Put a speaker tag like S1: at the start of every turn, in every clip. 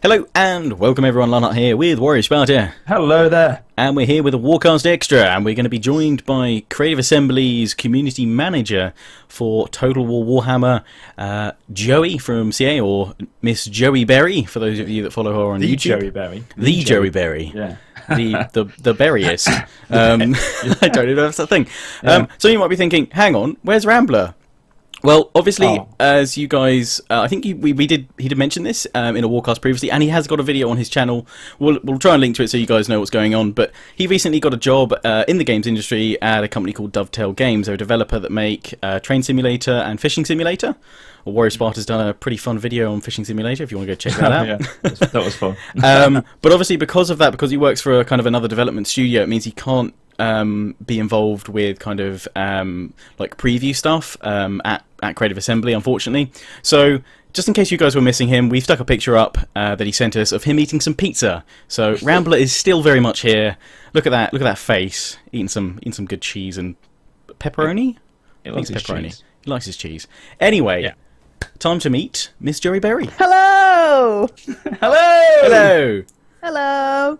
S1: Hello and welcome everyone, Lionheart here with Warrior Sparta.
S2: Hello there.
S1: And we're here with a Warcast Extra, and we're going to be joined by Creative Assembly's community manager for Total War Warhammer, Joey from CA, or Miss Joey Berry, for those of you that follow her on YouTube.
S2: Joey Berry.
S1: The Joey Berry.
S2: Yeah.
S1: The berriest. I don't know if that's a thing.
S2: Yeah.
S1: So you might be thinking, hang on, where's Rambler? Well, obviously, as you guys, I think he did mention this in a Warcast previously, and he has got a video on his channel. We'll try and link to it so you guys know what's going on. But he recently got a job in the games industry at a company called Dovetail Games. They're a developer that make Train Simulator and Fishing Simulator. Warrior Sparta's done a pretty fun video on Fishing Simulator if you want to go check that out.
S2: Yeah, that was fun.
S1: But obviously, because of that, because he works for a kind of another development studio, it means he can't be involved with kind of like preview stuff at Creative Assembly, unfortunately. So just in case you guys were missing him, we've stuck a picture up that he sent us of him eating some pizza. So Rambler is still very much here. Look at that face, eating some good cheese and pepperoni.
S2: He likes his cheese.
S1: He likes his cheese. Anyway,
S2: yeah.
S1: Time to meet Miss Joey Berry.
S3: Hello!
S1: Hello!
S3: Hello!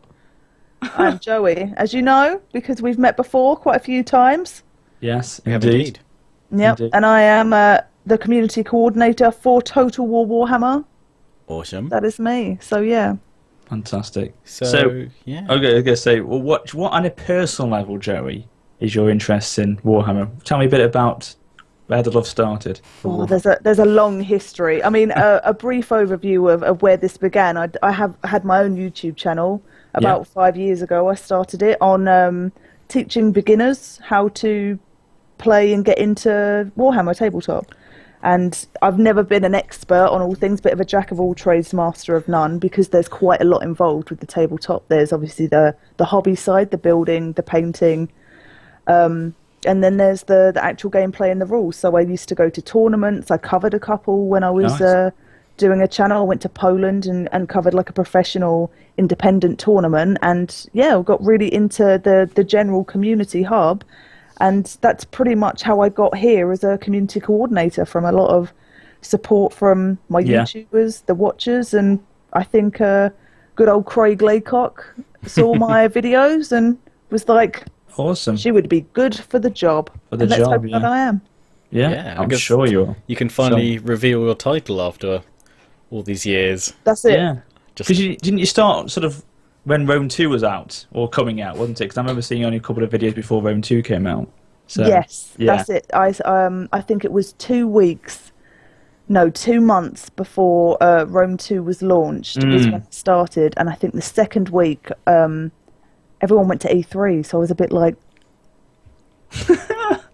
S3: I'm Joey, as you know, because we've met before quite a few times.
S2: Yes,
S1: We have indeed.
S3: Yep,
S2: Indeed.
S3: and I am the community coordinator for Total War Warhammer.
S1: Awesome.
S3: That is me, so yeah.
S2: Fantastic.
S1: So yeah.
S2: Okay, I was going to say, well, what on a personal level, Joey, is your interest in Warhammer? Tell me a bit about where the love started.
S3: Oh, there's a long history. I mean, a brief overview of where this began. I have had my own YouTube channel. About 5 years ago, I started it on teaching beginners how to play and get into Warhammer tabletop. And I've never been an expert on all things, bit of a jack of all trades, master of none, because there's quite a lot involved with the tabletop. There's obviously the hobby side, the building, the painting, and then there's the actual gameplay and the rules. So I used to go to tournaments. I covered a couple when I was doing a channel. I went to Poland and covered like a professional independent tournament. And yeah, I got really into the general community hub. And that's pretty much how I got here as a community coordinator, from a lot of support from my YouTubers, the watchers, and I think good old Craig Laycock saw my videos and was like,
S2: awesome.
S3: She would be good for the job.
S2: For the
S3: and let's
S2: job,
S3: hope that I am.
S2: Yeah,
S1: I
S2: I'm
S1: guess
S2: sure you are.
S1: You can finally reveal your title after all these years.
S3: That's it.
S2: Yeah. Because didn't you start sort of when Rome 2 was out, or coming out, wasn't it? Because I remember seeing only a couple of videos before Rome 2 came out. So,
S3: yes, that's it. I think it was 2 months before Rome 2 was launched was when it started, and I think the second week everyone went to E3, so I was a bit like,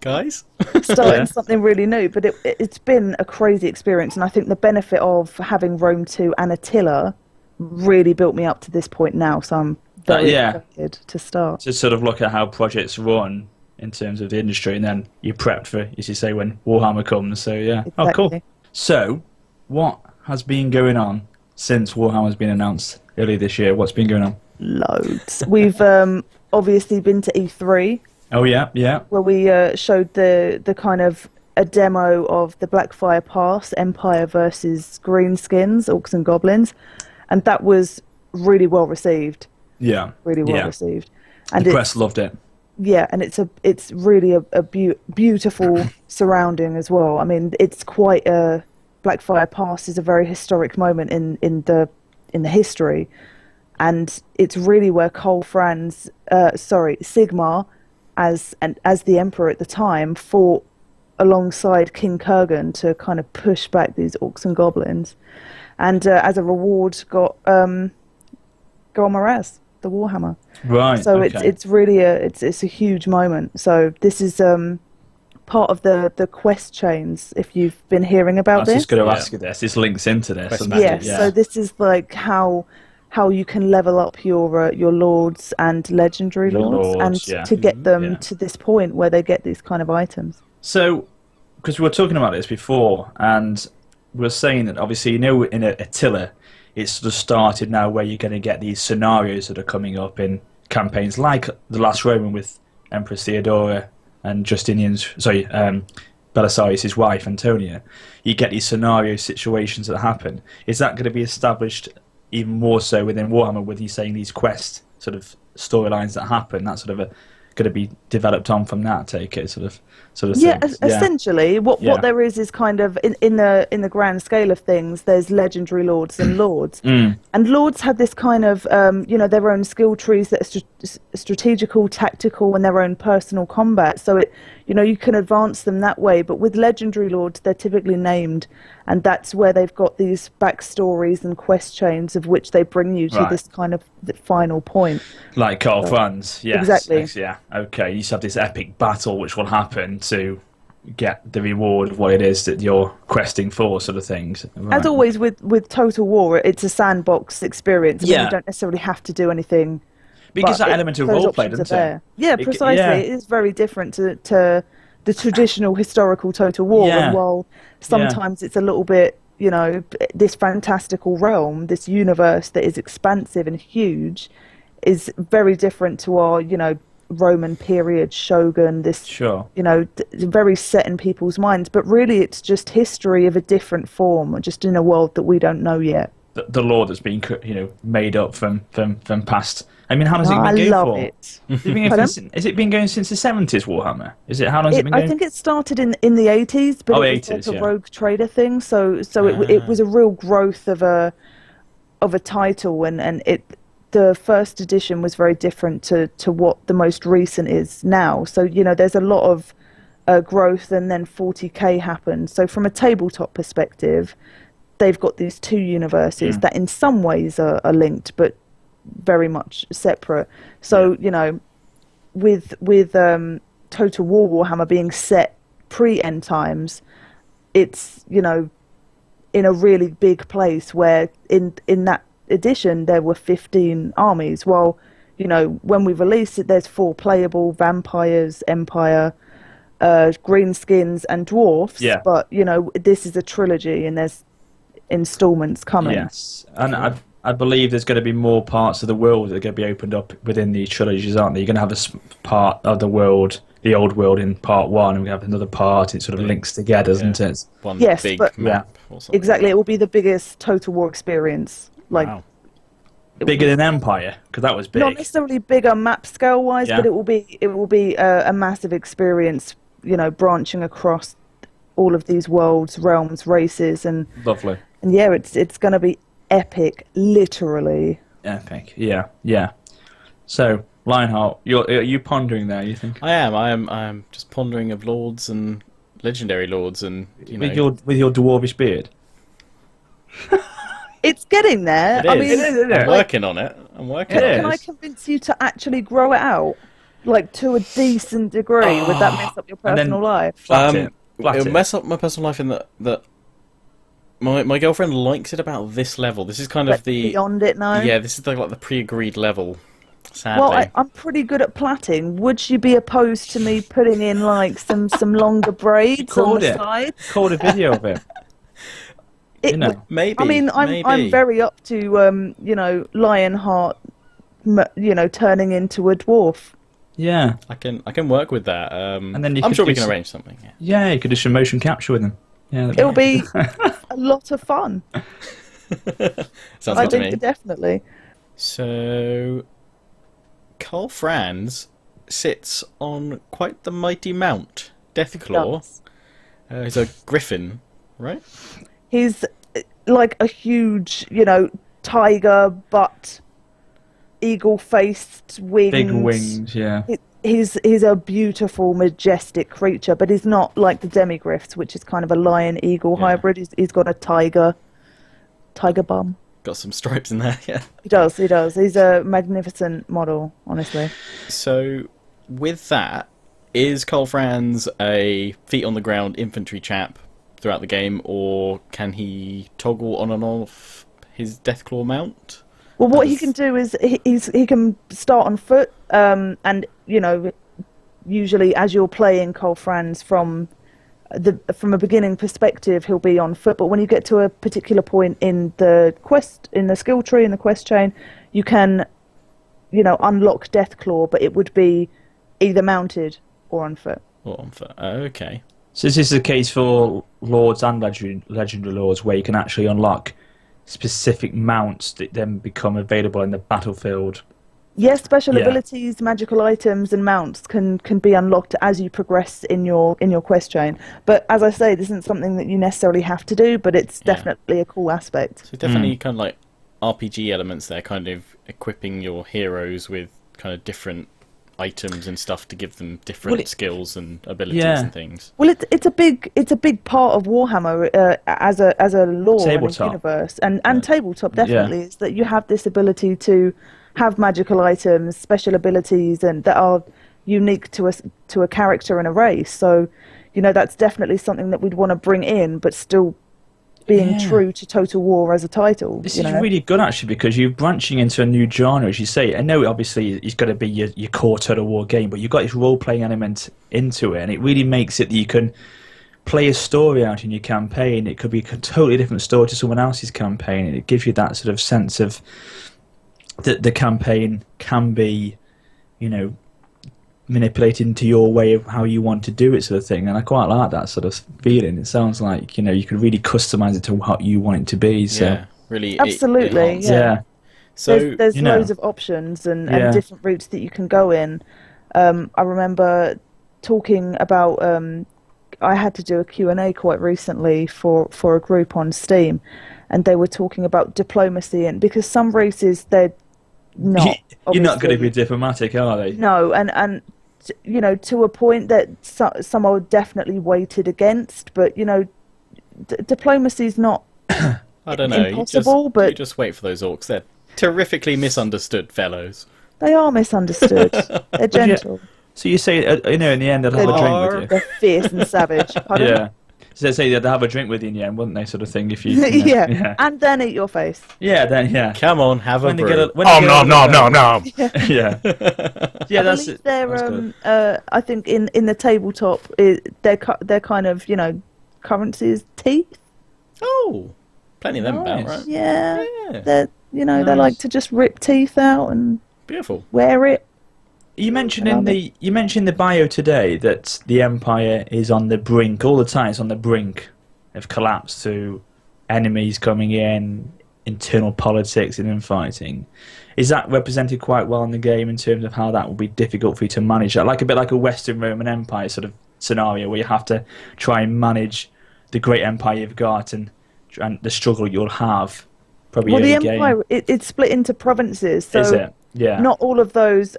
S1: guys,
S3: starting something really new. But it's been a crazy experience, and I think the benefit of having Rome 2 and Attila really built me up to this point now, so I'm very excited to start.
S2: To sort of look at how projects run in terms of the industry, and then you're prepped for, as you say, when Warhammer comes. So yeah.
S3: Exactly.
S2: Oh, cool. So, what has been going on since Warhammer's been announced earlier this year? What's been going on?
S3: Loads. We've obviously been to E3.
S2: Oh yeah.
S3: Where we showed the kind of a demo of the Blackfire Pass, Empire versus Greenskins, Orcs and Goblins, and that was really well received.
S2: Yeah.
S3: Really well received. And
S2: the press loved it.
S3: Yeah, and it's really a beautiful surrounding as well. I mean, it's quite a Blackfire Pass is a very historic moment in the history, and it's really where Sigmar, as the emperor at the time, fought alongside King Kurgan to kind of push back these orcs and goblins, and as a reward got Gormaraz, the Warhammer.
S2: Right.
S3: So it's really a huge moment. So this is part of the quest chains. If you've been hearing about this,
S2: I was just going to ask you this. This links into this.
S3: Yes. Yeah. So this is like how you can level up your lords and legendary lords, and to get them to this point where they get these kind of items.
S2: So, because we were talking about this before, and we were saying that obviously, you know, in Attila, it's sort of started now where you're going to get these scenarios that are coming up in campaigns like The Last Roman with Empress Theodora and Belisarius' wife, Antonia. You get these scenario situations that happen. Is that going to be established even more so within Warhammer, with you saying these quest sort of storylines that happen, that's sort of going to be developed on from that. Take it sort of
S3: Yeah,
S2: things.
S3: essentially, what
S2: Yeah.
S3: there is kind of in the grand scale of things. There's legendary lords and lords, and lords have this kind of their own skill trees that are strategical, tactical, and their own personal combat. So you can advance them that way. But with legendary lords, they're typically named, and that's where they've got these backstories and quest chains of which they bring you to this kind of the final point.
S2: Like Carl Franz, yes,
S3: Exactly.
S2: yeah. Okay, you just have this epic battle which will happen to get the reward of what it is that you're questing for, sort of things. Right.
S3: As always with Total War, it's a sandbox experience. I mean,
S2: Yeah.
S3: you don't necessarily have to do anything.
S2: Because
S3: but
S2: that element of
S3: those
S2: roleplay,
S3: options
S2: doesn't
S3: are
S2: it?
S3: there. Yeah,
S2: It-
S3: precisely.
S2: yeah.
S3: It is very different to the traditional historical Total War.
S2: Yeah.
S3: And while sometimes it's a little bit, this fantastical realm, this universe that is expansive and huge, is very different to our, Roman period shogun. This,
S2: Sure.
S3: very set in people's minds. But really, it's just history of a different form, just in a world that we don't know yet.
S2: The lore that's been made up from past. I mean, how long has it been
S3: I
S2: going
S3: love
S2: for?
S3: it.
S2: Has it been going since the 70s, Warhammer? Is it, how long has it been going?
S3: I think it started in the 80s, but
S2: Oh,
S3: it was
S2: 80s,
S3: like a
S2: yeah.
S3: rogue trader thing. So it was a real growth of a title, and the first edition was very different to what the most recent is now. So there's a lot of growth, and then 40k happened. So from a tabletop perspective, they've got these two universes that in some ways are linked, but very much separate. So with Total War Warhammer being set pre-end times, it's in a really big place where in that edition there were 15 armies. While when we released it, there's 4 playable: vampires, empire, greenskins, and dwarfs.
S2: Yeah.
S3: But this is a trilogy, and there's installments coming.
S2: Yes, and I believe there's going to be more parts of the world that are going to be opened up within the trilogies, aren't there? You're going to have part of the world, the old world, in part 1, and we have another part. It sort of links together, doesn't it?
S1: One
S3: Yes,
S1: big
S3: but-
S1: map or something.
S3: Exactly, it will be the biggest Total War experience. Like
S1: Wow.
S2: Bigger than Empire, because that was big.
S3: not necessarily bigger map scale wise,
S2: Yeah.
S3: but it will be a massive experience. Branching across all of these worlds, realms, races, and
S2: Lovely.
S3: yeah, it's going to be epic, literally.
S2: Epic. Yeah. So, Lionheart, are you pondering there, you think?
S1: I am just pondering of lords and legendary lords, and
S2: With your dwarvish beard?
S3: It's getting there.
S1: It is.
S3: I mean,
S2: isn't it?
S1: I'm working on it. I'm working
S2: It
S1: on
S2: is.
S1: it.
S3: can I convince you to actually grow it out, like to a decent degree? Would that mess up your
S2: And then-
S3: personal life?
S2: Flat it.
S1: It'll mess up my personal life in that my girlfriend likes it about this level. This is kind
S3: Like
S1: of the
S3: beyond it now.
S1: yeah. This is like the pre-agreed level. Sadly,
S3: Well, I'm pretty good at plaiting. Would she be opposed to me putting in like some longer braids on
S2: Record
S3: the
S2: it.
S3: side?
S2: Record a video of it.
S3: It
S2: You know.
S3: would-
S1: maybe.
S3: I mean, I'm
S1: maybe.
S3: very up to Lionheart, turning into a dwarf.
S2: Yeah.
S1: I can work with that.
S2: And then you
S1: I'm
S2: could
S1: sure we
S2: do
S1: can
S2: some-
S1: arrange something. Yeah.
S2: Yeah, you could do some motion capture with them. Yeah.
S3: It'll be a lot of fun.
S1: Sounds
S3: I
S1: good to me.
S3: think definitely.
S1: So, Carl Franz sits on quite the mighty mount, Deathclaw.
S3: Does.
S1: He's a griffin, right?
S3: He's like a huge, tiger, but eagle-faced wings.
S2: Big wings, yeah.
S3: He's a beautiful, majestic creature, but he's not like the Demigryphs, which is kind of a lion-eagle
S1: Yeah.
S3: hybrid. He's got a tiger bum.
S1: Got some stripes in there, yeah.
S3: He does. He's a magnificent model, honestly.
S1: So, with that, is Carl Franz a feet on the ground infantry chap throughout the game, or can he toggle on and off his Deathclaw mount?
S3: Well, what he
S1: That's-
S3: can do is he can start on foot, and usually as you're playing Carl Franz from a beginning perspective, he'll be on foot. But when you get to a particular point in the quest, in the skill tree, in the quest chain, you can, unlock Deathclaw, but it would be either mounted or on foot.
S1: Or on foot? Okay.
S2: So this is the case for lords and legendary lords, where you can actually unlock specific mounts that then become available in the battlefield.
S3: Yes, special
S2: Yeah.
S3: abilities, magical items, and mounts can be unlocked as you progress in your quest chain. But as I say, this isn't something that you necessarily have to do, but it's definitely a cool aspect.
S1: So definitely kind of like RPG elements there, kind of equipping your heroes with kind of different items and stuff to give them different skills and abilities and things.
S3: Well, it's a big part of Warhammer as a lore and a universe, and tabletop definitely is that you have this ability to have magical items, special abilities, and that are unique to a character and a race. So, that's definitely something that we'd want to bring in, but still being true to Total War as a title.
S2: This is really good, actually, because you're branching into a new genre, as you say. I know, obviously, it's got to be your core Total War game, but you've got this role-playing element into it, and it really makes it that you can play a story out in your campaign. It could be a totally different story to someone else's campaign, and it gives you that sort of sense of that the campaign can be, manipulated into your way of how you want to do it, sort of thing. And I quite like that sort of feeling. It sounds like you can really customize it to what you want it to be. So
S1: yeah, really,
S3: absolutely,
S1: yeah.
S3: So there's loads of options and different routes that you can go in. I remember talking about. I had to do a Q&A quite recently for a group on Steam, and they were talking about diplomacy, and because some races they're not.
S2: You're not going to be diplomatic, are they?
S3: No, and to a point that some are definitely weighted against, but diplomacy's not
S1: I don't know,
S3: impossible, but
S1: you just wait for those orcs. They're terrifically misunderstood fellows.
S3: They are misunderstood. They're gentle.
S2: So you say, in the end, they'll have a drink with you.
S3: They're fierce and savage. Pardon?
S2: Yeah. So they say they'd have a drink with you in the end, wouldn't they, sort of thing, if you...
S3: yeah, and then eat your face.
S2: Yeah, then, yeah.
S1: Come on, have a brew.
S2: No. Yeah. Yeah,
S3: that's it. I think in the tabletop, they're kind of, currency is teeth.
S1: Oh, plenty of them about, right?
S3: Yeah. They're, they like to just rip teeth out and
S1: beautiful.
S3: Wear it.
S2: You mentioned in the bio today that the Empire is on the brink all the time. It's on the brink of collapse through enemies coming in, internal politics and infighting. Is that represented quite well in the game in terms of how that will be difficult for you to manage that? Like a bit like a Western Roman Empire sort of scenario where you have to try and manage the great empire you've got and the struggle you'll have. Probably
S3: the Empire it's split into provinces. So
S2: is it? Yeah.
S3: Not all of those.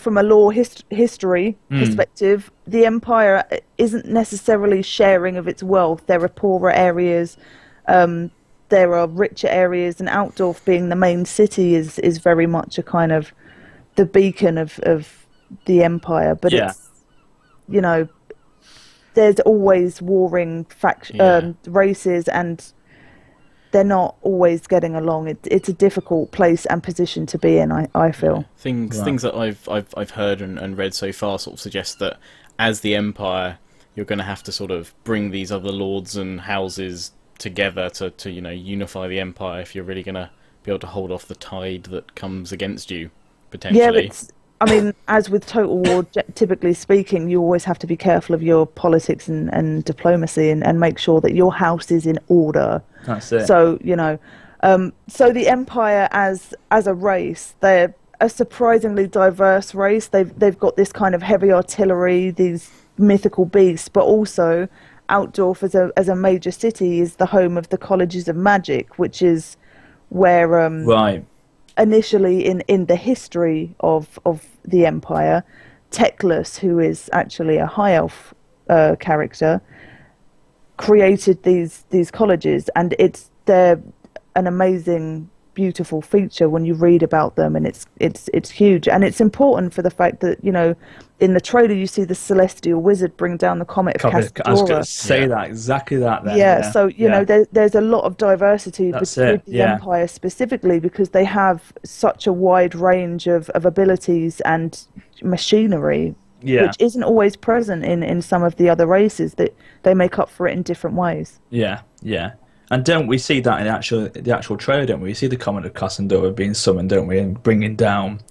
S3: From a lore history perspective, the Empire isn't necessarily sharing of its wealth. There are poorer areas, there are richer areas, and Altdorf being the main city is very much a kind of the beacon of the Empire. But it's, there's always warring races, and they're not always getting along. It's a difficult place and position to be in, I feel.
S1: Things that I've heard and read so far sort of suggest that as the Empire, you're going to have to sort of bring these other lords and houses together to unify the Empire if you're really going to be able to hold off the tide that comes against you, potentially.
S3: Yeah, as with Total War, typically speaking, you always have to be careful of your politics and diplomacy and make sure that your house is in order.
S2: That's it.
S3: So, so the Empire as a race, they're a surprisingly diverse race. They've got this kind of heavy artillery, these mythical beasts, but also Altdorf as a major city is the home of the colleges of magic, which is where initially in the history of the Empire, Teclis, who is actually a high elf character, created these colleges, and they're an amazing, beautiful feature when you read about them, and it's huge, and it's important for the fact that in the trailer you see the celestial wizard bring down the comet of Castor.
S2: I was going to say that exactly that. Then,
S3: yeah. So there's a lot of diversity with the Empire specifically because they have such a wide range of abilities and machinery. Yeah. Which isn't always present in some of the other races, that they make up for it in different ways.
S2: Yeah, yeah. And don't we see that in the actual trailer, don't we? We see the Comet of Cassandra being summoned, don't we, and bringing down...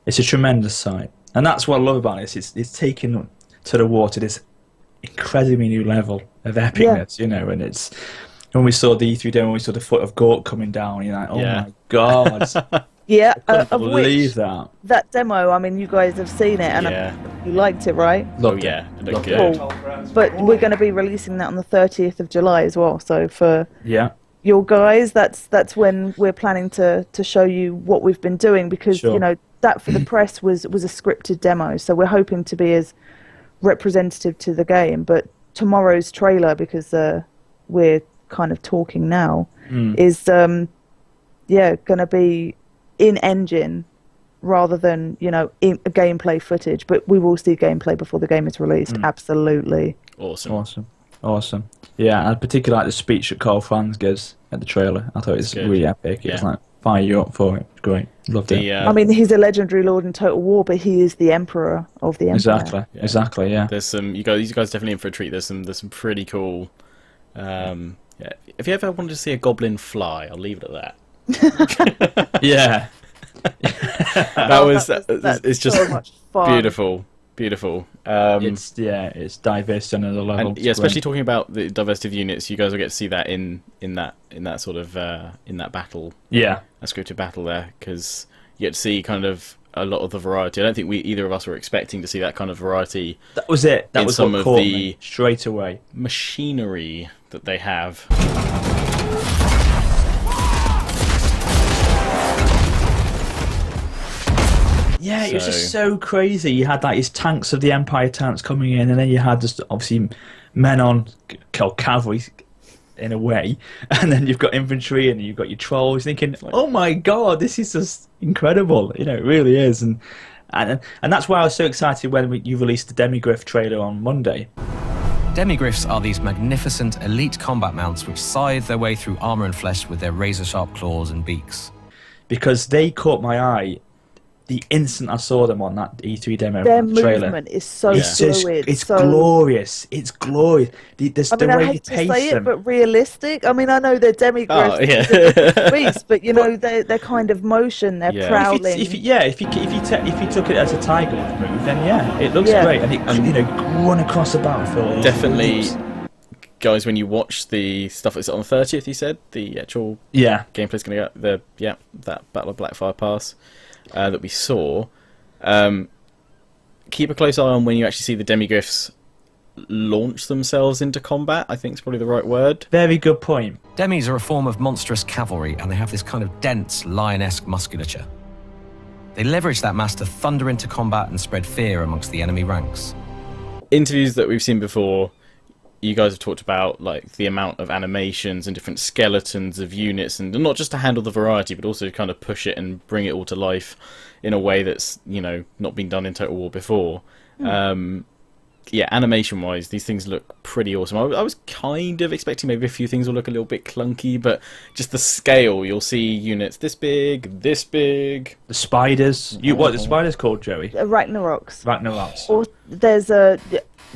S2: It's a tremendous sight. And that's what I love about this. It's taken to the war to this incredibly new level of epicness, you know. And it's when we saw the E3 demo, we saw the foot of Gork coming down. You're like, oh my god!
S3: Yeah,
S2: I couldn't believe
S3: that demo. I mean, you guys have seen it, and you liked it, right?
S2: Loved
S1: it looked
S2: good.
S3: Cool. But we're going to be releasing that on the 30th of July as well. So for your guys, that's when we're planning to show you what we've been doing, because you know that for the press was a scripted demo. So we're hoping to be as representative to the game. But tomorrow's trailer, because we're kind of talking now, is going to be in engine rather than, you know, in gameplay footage, but we will see gameplay before the game is released. Absolutely.
S2: Awesome. Yeah, I particularly like the speech that Carl Franz gives at the trailer. I thought it was really epic. It was like, fire you up for it. It was great. Loved it.
S3: I mean, he's a legendary lord in Total War, but he is the emperor of the empire.
S2: Exactly, yeah.
S1: There's some, you guys definitely in for a treat. There's some pretty cool, if you ever wanted to see a goblin fly, I'll leave it at that.
S2: Yeah.
S1: It's just
S3: so much fun.
S1: beautiful.
S2: It's diverse on another level.
S1: And, especially talking about the diversity of units, you guys will get to see that in that sort of in that battle.
S2: Yeah,
S1: a scripted battle there, because you get to see kind of a lot of the variety. I don't think either of us were expecting to see that kind of variety.
S2: That was it. That was
S1: some
S2: what
S1: of
S2: caught
S1: the
S2: me straight away.
S1: Machinery that they have.
S2: Yeah, it was just so crazy. You had like his tanks of the Empire tanks coming in, and then you had just obviously men on cavalry in a way, and then you've got infantry, and you've got your trolls. Thinking, oh my god, this is just incredible. You know, it really is, and that's why I was so excited when you released the Demigryph trailer on Monday.
S4: Demigryphs are these magnificent elite combat mounts which scythe their way through armor and flesh with their razor-sharp claws and beaks.
S2: Because they caught my eye the instant I saw them on that E3 demo
S3: Their
S2: trailer.
S3: movement is so fluid.
S2: It's glorious. It's glorious. The
S3: I
S2: way
S3: hate
S2: you
S3: to say
S2: pace
S3: it,
S2: them.
S3: but realistic. I mean, I know they're Demigryphs, beasts, but you know, their kind of motion, they're prowling.
S2: If you took it as a tiger move, then it looks great, and it run across the battlefield.
S1: Definitely, guys. When you watch the stuff that's on the 30th, you said the actual gameplay's going to get that Battle of Blackfire Pass. That we saw. Keep a close eye on when you actually see the Demigryphs launch themselves into combat, I think is probably the right word.
S2: Very good point.
S4: Demis are a form of monstrous cavalry, and they have this kind of dense, lion-esque musculature. They leverage that mass to thunder into combat and spread fear amongst the enemy ranks.
S1: Interviews that we've seen before, you guys have talked about like the amount of animations and different skeletons of units, and not just to handle the variety, but also to kind of push it and bring it all to life in a way that's, you know, not been done in Total War before. Animation-wise, these things look pretty awesome. I was kind of expecting maybe a few things will look a little bit clunky, but just the scale, you'll see units this big. The
S2: spiders. What are the spiders called, Joey?
S3: Ragnaroks. Or there's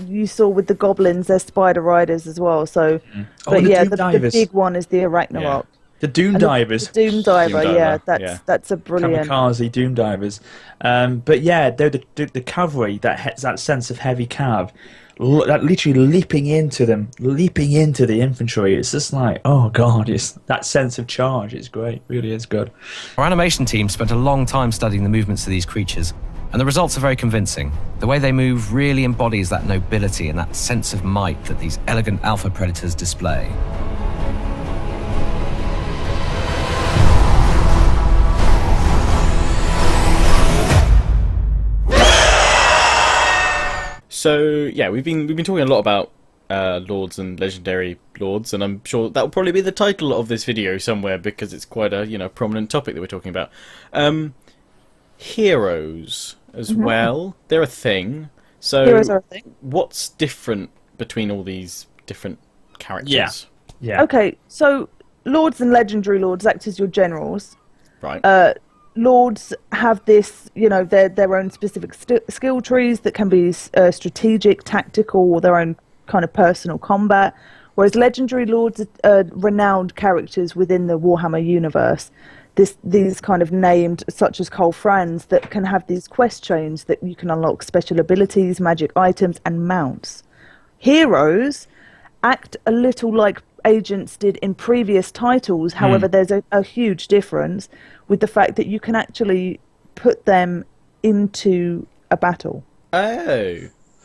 S3: you saw with the goblins, there's spider riders as well. So, the big one is the Arachnarok.
S2: Yeah. The Doom Divers.
S3: The Doom Diver, that's a brilliant.
S2: Kamikaze Doom Divers. The cavalry, that sense of heavy cav, that literally leaping into the infantry. It's just like, oh god, it's that sense of charge. It's great, really is good.
S4: Our animation team spent a long time studying the movements of these creatures, and the results are very convincing. The way they move really embodies that nobility and that sense of might that these elegant alpha predators display.
S1: So we've been talking a lot about lords and legendary lords, and I'm sure that will probably be the title of this video somewhere, because it's quite a prominent topic that we're talking about. Heroes as well, they're a thing. So
S3: heroes are a thing.
S1: What's different between all these different characters?
S2: Yeah.
S3: Okay, so lords and legendary lords act as your generals.
S1: Right.
S3: Lords have this, their own specific skill trees that can be strategic, tactical, or their own kind of personal combat. Whereas legendary lords are renowned characters within the Warhammer universe. these kind of named, such as Cole Franz, that can have these quest chains that you can unlock special abilities, magic items, and mounts. Heroes act a little like agents did in previous titles. However, there's a huge difference with the fact that you can actually put them into a battle.
S1: Oh.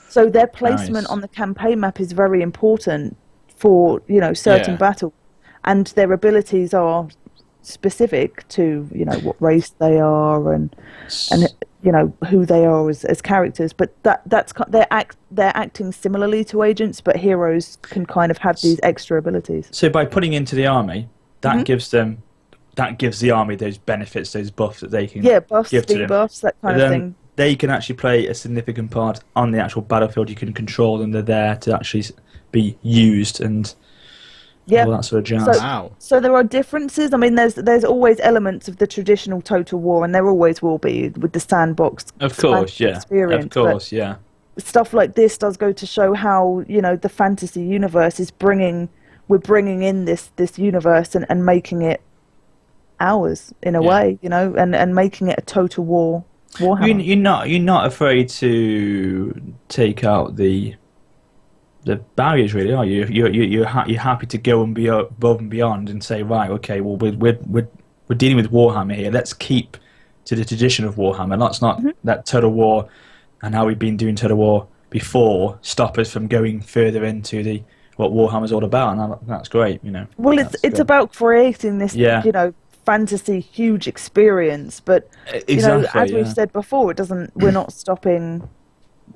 S3: So their placement
S2: Nice.
S3: on the campaign map is very important for, certain battles. And their abilities are specific to, what race they are and who they are as characters. But they're acting similarly to agents, but heroes can kind of have these extra abilities.
S2: So by putting into the army, that gives the army those benefits, those buffs that they can
S3: Buffs,
S2: give to them.
S3: debuffs, that kind of thing.
S2: They can actually play a significant part on the actual battlefield. You can control them. They're there to actually be used and all that sort of jazz.
S1: Wow.
S3: So there are differences. I mean, there's always elements of the traditional Total War, and there always will be with the sandbox.
S2: Of course, yeah.
S3: Experience,
S2: Of course, yeah.
S3: Stuff like this does go to show how the fantasy universe is we're bringing in this universe and making it ours in a way, and making it a Total War Warhammer.
S2: You're not afraid to take out the barriers, really, are you? You're happy to go and be above and beyond and say, right, okay, well, we're dealing with Warhammer here. Let's keep to the tradition of Warhammer. Let's not let Total War and how we've been doing Total War before stop us from going further into what Warhammer's all about. And that's great,
S3: Well,
S2: That's
S3: it's
S2: good.
S3: about creating this, fantasy huge experience, but
S2: Exactly,
S3: as we've said before, we're not stopping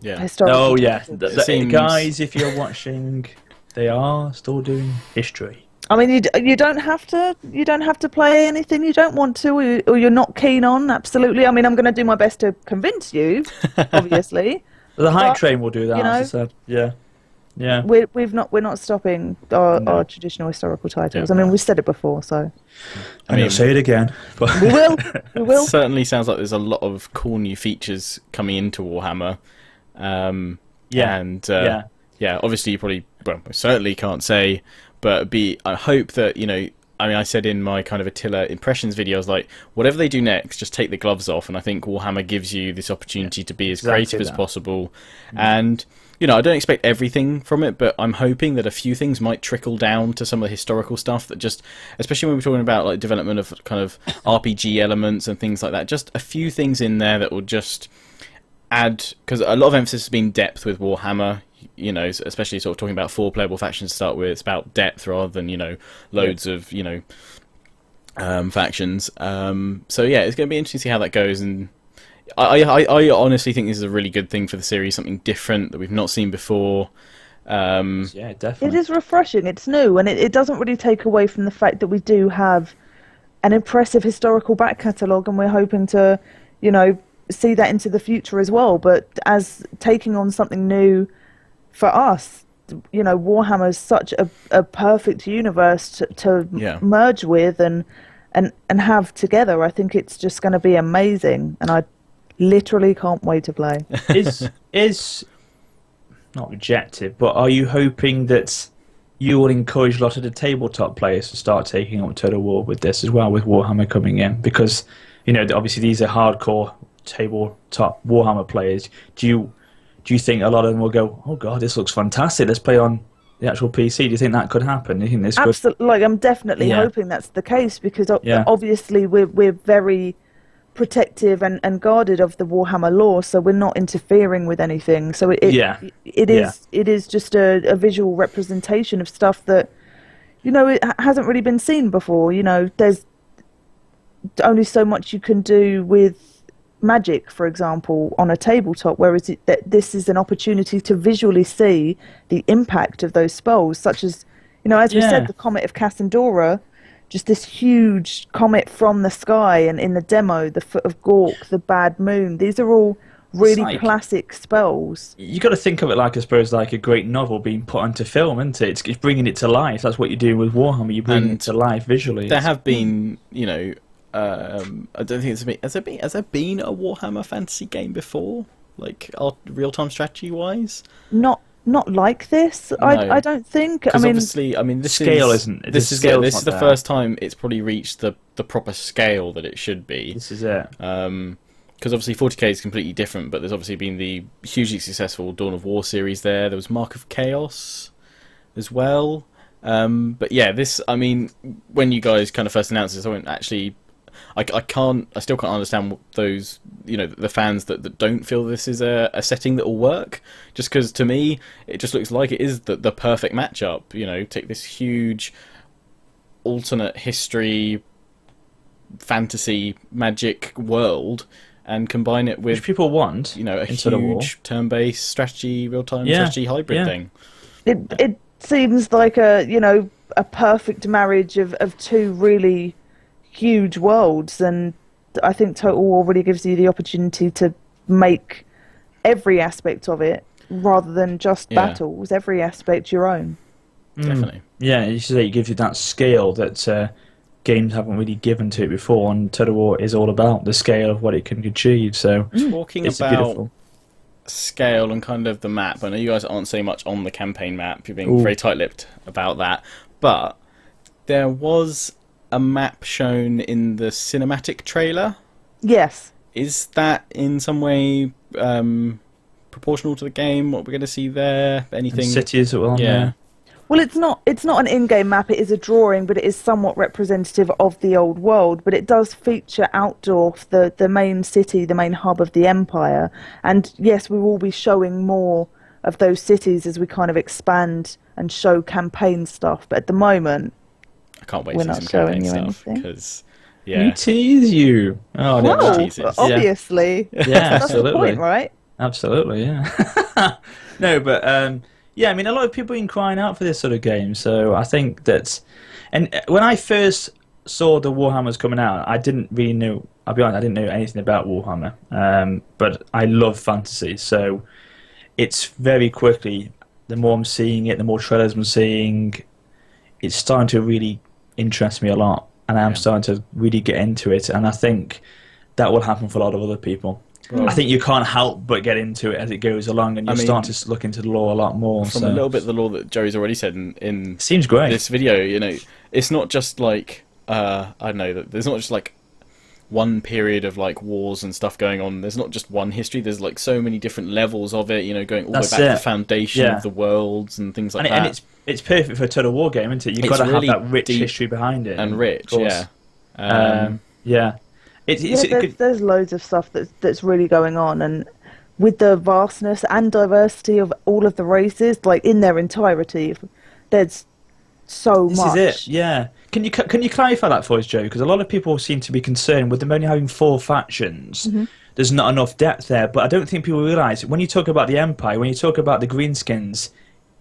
S3: historical.
S2: Oh yeah,
S1: seems-
S2: guys, if you're watching, they are still doing history.
S3: I mean, you don't have to play anything you don't want to, or you're not keen on. Absolutely. I mean, I'm going to do my best to convince you, obviously.
S2: The hype
S3: But,
S2: train will do that, as I said. Yeah.
S3: We're not stopping our traditional historical titles. I mean, we said it before, so
S2: I mean, I'll say it again. But
S3: we will.
S1: Certainly sounds like there's a lot of cool new features coming into Warhammer. Obviously you probably, I certainly can't say, but I hope that, I said in my kind of Attila impressions video, I was like, whatever they do next, just take the gloves off, and I think Warhammer gives you this opportunity to be as creative as possible. And, I don't expect everything from it, but I'm hoping that a few things might trickle down to some of the historical stuff that just, especially when we're talking about like development of kind of RPG elements and things like that, just a few things in there that will just add, because a lot of emphasis has been depth with Warhammer, especially sort of talking about 4 playable factions to start with. It's about depth rather than loads of factions. So yeah, it's going to be interesting to see how that goes, and I honestly think this is a really good thing for the series, something different that we've not seen before.
S2: yeah, definitely.
S3: It is refreshing. It's new, and it doesn't really take away from the fact that we do have an impressive historical back catalogue, and we're hoping to, see that into the future as well. But as taking on something new for us, Warhammer is such a perfect universe to merge with and have together. I think it's just going to be amazing, and I literally can't wait to play.
S2: Is not rejected, but are you hoping that you will encourage a lot of the tabletop players to start taking up Total War with this as well, with Warhammer coming in? Because obviously these are hardcore tabletop Warhammer players. Do you think a lot of them will go, oh god, this looks fantastic, let's play on the actual PC? Do you think that could happen? Do you think this
S3: Absolutely. Like, I'm definitely hoping that's the case, because obviously we're very protective and guarded of the Warhammer lore, so we're not interfering with anything. So it is just a visual representation of stuff that it hasn't really been seen before. There's only so much you can do with magic, for example, on a tabletop, whereas this is an opportunity to visually see the impact of those spells, such as as we said, the Comet of Cassandora, just this huge comet from the sky, and in the demo, the Foot of Gork, the Bad Moon. These are all really classic spells.
S2: You got to think of it like, I suppose, like a great novel being put onto film, isn't it? It's bringing it to life. That's what you're doing with Warhammer. You're bringing it to life visually.
S1: There have been, I don't think has there been a Warhammer fantasy game before, like real-time strategy wise?
S3: Not not like this.
S1: No.
S3: I don't think. I
S1: Because
S3: mean,
S1: obviously, I mean, this
S2: Scale
S1: is
S2: isn't-
S1: this
S2: the
S1: is
S2: scale's
S1: this
S2: not
S1: is the
S2: there.
S1: first time it's probably reached the proper scale that it should be.
S2: This is it.
S1: Because obviously 40k is completely different, but there's obviously been the hugely successful Dawn of War series there. There was Mark of Chaos as well. But yeah, this, I mean, when you guys kind of first announced this, I went, actually, I still can't understand what those, you know, the fans that don't feel this is a setting that will work. Just because to me, it just looks like it is the perfect matchup. You know, take this huge alternate history, fantasy, magic world and combine it with,
S2: Which people want,
S1: you know, a
S2: instead of war.
S1: huge turn-based strategy, real-time
S2: Yeah,
S1: strategy hybrid
S2: yeah.
S1: thing.
S3: it seems like a perfect marriage of two really huge worlds, and I think Total War really gives you the opportunity to make every aspect of it rather than just
S1: Yeah.
S3: battles, every aspect your own.
S1: Definitely.
S2: Yeah, you should say it gives you that scale that games haven't really given to it before, and Total War is all about the scale of what it can achieve. So
S1: Talking
S2: it's
S1: about
S2: beautiful.
S1: scale and kind of the map, I know you guys aren't saying much on the campaign map, you're being very tight-lipped about that, but there was a map shown in the cinematic trailer.
S3: Yes.
S1: Is that in some way proportional to the game, what we're going to see there? Anything?
S2: And cities as well.
S1: Yeah.
S3: Well, it's not an in-game map, it is a drawing, but it is somewhat representative of the old world, but it does feature Altdorf, the main city, the main hub of the Empire, and yes, we will be showing more of those cities as we kind of expand and show campaign stuff, but at the moment,
S1: I can't wait
S3: We're
S1: to see
S3: not
S1: some campaign
S3: showing you
S1: stuff,
S3: anything.
S1: because,
S2: You
S1: yeah.
S2: tease you. Oh, no,
S3: well,
S1: Jesus.
S3: obviously,
S2: yeah,
S3: that's
S2: absolutely.
S3: the point, right?
S2: Absolutely, yeah. No, but yeah, I mean, a lot of people have been crying out for this sort of game, so I think that. And when I first saw the Warhammers coming out, I didn't really know. I'll be honest, I didn't know anything about Warhammer, but I love fantasy, so it's very quickly. The more I'm seeing it, the more trailers I'm seeing, it's starting to really interest me a lot, and I'm starting to really get into it, and I think that will happen for a lot of other people.
S1: Well,
S2: I think you can't help but get into it as it goes along, and you start to look into the lore a lot more.
S1: From
S2: so.
S1: a little bit of the lore that Joey's already said in
S2: Seems great.
S1: this video, you know, it's not just like, I don't know, that there's not just like one period of like wars and stuff going on. There's not just one history. There's like so many different levels of it, you know, going all the way back to the foundation of the worlds and things like that.
S2: And it's perfect for a Total War game, isn't it? You've
S1: It's
S2: got to
S1: really
S2: have that rich
S1: deep
S2: history behind it.
S1: and
S2: of
S1: rich,
S2: course.
S1: yeah.
S2: Yeah.
S3: There's loads of stuff that's really going on, and with the vastness and diversity of all of the races, like in their entirety, there's so
S2: This
S3: much.
S2: is it, yeah. Can you clarify that for us, Joe? Because a lot of people seem to be concerned with them only having 4 factions.
S3: Mm-hmm.
S2: There's not enough depth there, but I don't think people realise, when you talk about the Empire, when you talk about the Greenskins,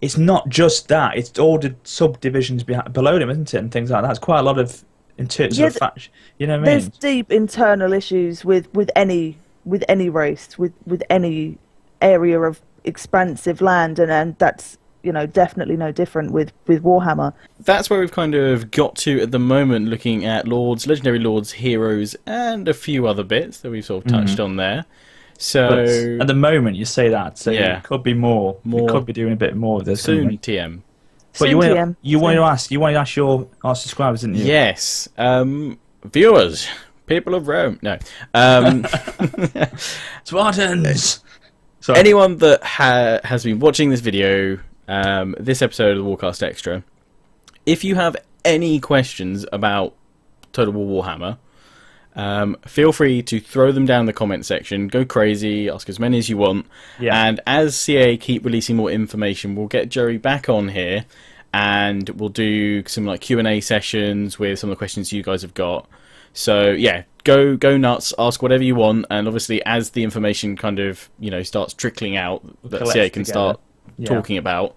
S2: it's not just that, it's all the subdivisions below them, isn't it, and things like that. It's quite a lot of, in terms of faction, you know what I mean?
S3: There's deep internal issues with any race, with any area of expansive land, and that's, you know, definitely no different with Warhammer.
S1: That's where we've kind of got to at the moment, looking at lords, legendary lords, heroes, and a few other bits that we've sort of touched on there. So
S2: But at the moment, you say that, so
S1: Yeah.
S2: it could be more.
S1: More.
S2: We could be doing a bit more of this. couldn't
S1: soon,
S2: we?
S1: TM.
S2: But
S3: Soon, TM.
S2: you want to ask our subscribers, didn't you?
S1: Yes, viewers, people of Rome. No,
S2: Spartans. Sorry.
S1: anyone that has been watching this video, this episode of the Warcast Extra, if you have any questions about Total War Warhammer, feel free to throw them down in the comment section. Go crazy, ask as many as you want.
S2: Yeah.
S1: And as CA keep releasing more information, we'll get Joey back on here, and we'll do some like Q&A sessions with some of the questions you guys have got. So yeah, go nuts, ask whatever you want, and obviously as the information kind of, you know, starts trickling out that
S2: collect
S1: CA can
S2: together.
S1: start
S2: Yeah.
S1: talking about,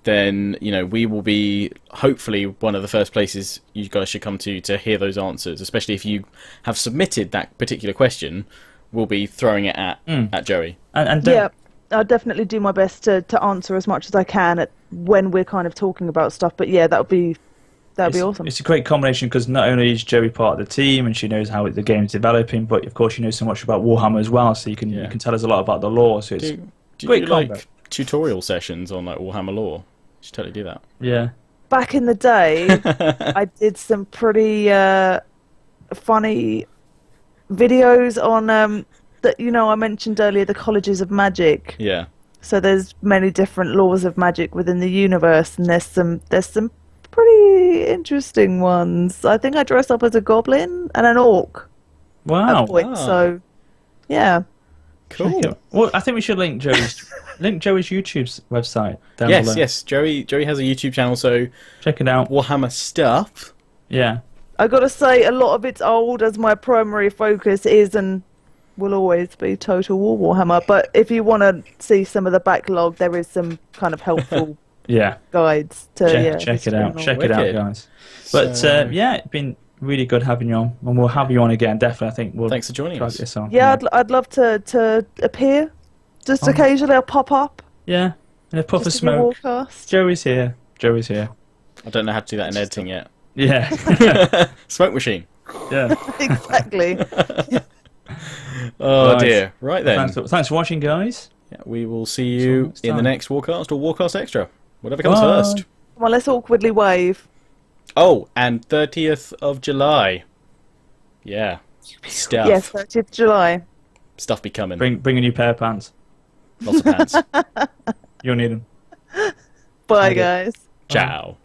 S1: then, you know, we will be hopefully one of the first places you guys should come to hear those answers, especially if you have submitted that particular question. We'll be throwing it at Joey.
S2: And don't,
S3: Yeah, I'll definitely do my best to answer as much as I can when we're kind of talking about stuff. But yeah, that would be awesome.
S2: It's a great combination, because not only is Joey part of the team and she knows how the game's developing, but of course she knows so much about Warhammer as well. So you can tell us a lot about the lore. So it's great combo.
S1: tutorial sessions on like Warhammer lore. You should totally do that.
S2: Yeah.
S3: Back in the day, I did some pretty funny videos on that. I mentioned earlier the colleges of magic.
S1: Yeah.
S3: So there's many different laws of magic within the universe, and there's some pretty interesting ones. I think I dressed up as a goblin and an orc at
S2: Wow.
S3: a point. So yeah.
S1: Cool.
S2: Well, I think we should link Joey's YouTube's website down
S1: Yes,
S2: below.
S1: yes. Joey has a YouTube channel, so
S2: Check it out.
S1: Warhammer stuff.
S2: Yeah.
S3: I gotta say, a lot of it's old, as my primary focus is and will always be Total War Warhammer. But if you want to see some of the backlog, there is some kind of helpful
S2: Yeah.
S3: guides to
S2: Check it out. Check it out,
S1: Wicked.
S2: guys. But
S1: So-
S2: yeah, it's been really good having you on, and we'll have you on again. Definitely, I think we'll.
S1: Thanks for joining
S2: drag
S1: us.
S2: this on.
S3: Yeah, I'd love to appear. Just occasionally, I'll pop up.
S2: Yeah. And a puff of
S3: Just to give
S2: smoke.
S3: Warcast.
S2: Joey's here. Joey's here.
S1: I don't know how to do that in editing yet.
S2: Yeah.
S1: Smoke machine.
S2: Yeah.
S3: Exactly.
S1: Oh
S2: Right.
S1: dear. Right then.
S2: Thanks for watching, guys.
S1: Yeah, we will see you
S2: next
S1: in the
S2: time.
S1: next Warcast or Warcast Extra. Whatever comes
S2: Bye.
S1: first.
S3: Come on, let's awkwardly wave.
S1: Oh, and 30th of July. Yeah. Stuff.
S3: Yes, 30th July.
S1: Stuff be coming.
S2: Bring a new pair of pants.
S1: Lots of pants.
S2: You'll need them.
S3: Bye,
S2: Okay.
S3: guys.
S1: Ciao.